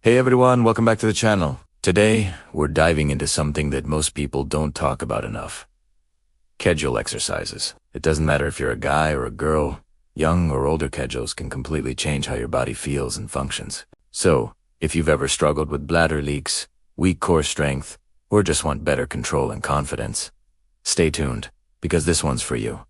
Hey everyone, welcome back to the channel. Today, we're diving into something that most people don't talk about enough. Kegel exercises. It doesn't matter if you're a guy or a girl, young or older Kegels can completely change how your body feels and functions. So, if you've ever struggled with bladder leaks, weak core strength, or just want better control and confidence, stay tuned, because this one's for you.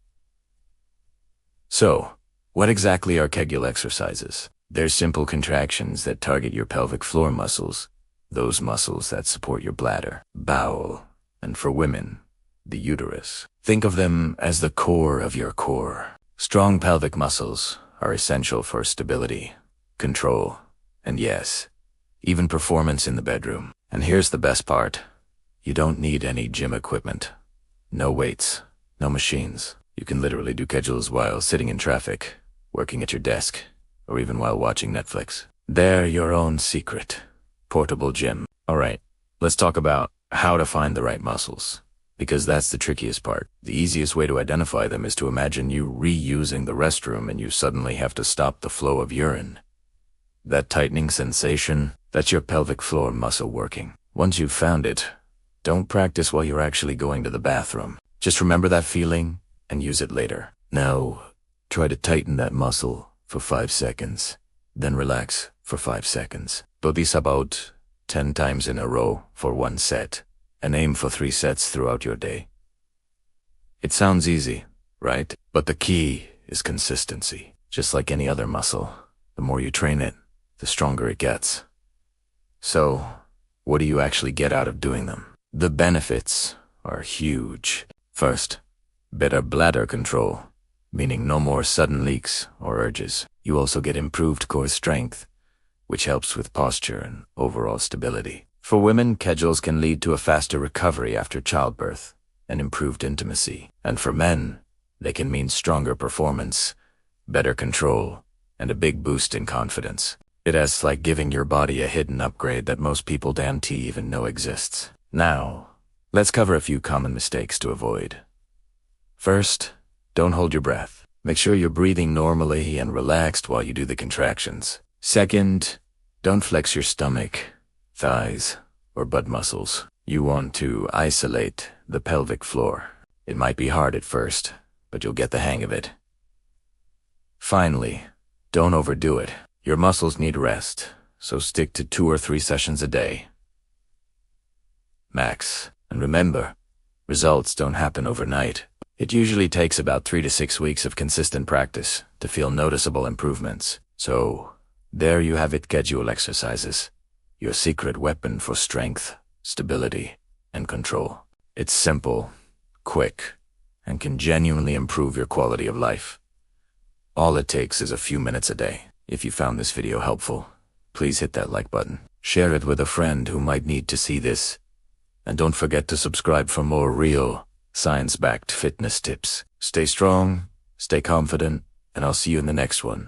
So, what exactly are Kegel exercises? They're simple contractions that target your pelvic floor muscles, those muscles that support your bladder, bowel, and for women, the uterus. Think of them as the core of your core. Strong pelvic muscles are essential for stability, control, and yes, even performance in the bedroom. And here's the best part. You don't need any gym equipment. No weights, no machines. You can literally do Kegels while sitting in traffic, working at your desk, or even while watching Netflix. They're your own secret, portable gym. Alright, let's talk about how to find the right muscles, because that's the trickiest part. The easiest way to identify them is to imagine you reusing the restroom and you suddenly have to stop the flow of urine. That tightening sensation, that's your pelvic floor muscle working. Once you've found it, don't practice while you're actually going to the bathroom. Just remember that feeling and use it later. Now, try to tighten that muscle for 5 seconds, then relax for 5 seconds. Do this about 10 times in a row for 1 set, and aim for 3 sets throughout your day. It sounds easy, right? But the key is consistency. Just like any other muscle, the more you train it, the stronger it gets. So, what do you actually get out of doing them? The benefits are huge. First, better bladder control, meaning no more sudden leaks or urges. You also get improved core strength, which helps with posture and overall stability. For women, Kegels can lead to a faster recovery after childbirth and improved intimacy. And for men, they can mean stronger performance, better control, and a big boost in confidence. It's like giving your body a hidden upgrade that most people don't even know exists. Now, let's cover a few common mistakes to avoid. First, don't hold your breath. Make sure you're breathing normally and relaxed while you do the contractions. Second, don't flex your stomach, thighs, or butt muscles. You want to isolate the pelvic floor. It might be hard at first, but you'll get the hang of it. Finally, don't overdo it. Your muscles need rest, so stick to 2 or 3 sessions a day. Max. And remember, results don't happen overnight. It usually takes about 3 to 6 weeks of consistent practice to feel noticeable improvements. So, there you have it, Kegel exercises. Your secret weapon for strength, stability, and control. It's simple, quick, and can genuinely improve your quality of life. All it takes is a few minutes a day. If you found this video helpful, please hit that like button. Share it with a friend who might need to see this. And don't forget to subscribe for more real, science-backed fitness tips. Stay strong, stay confident, and I'll see you in the next one.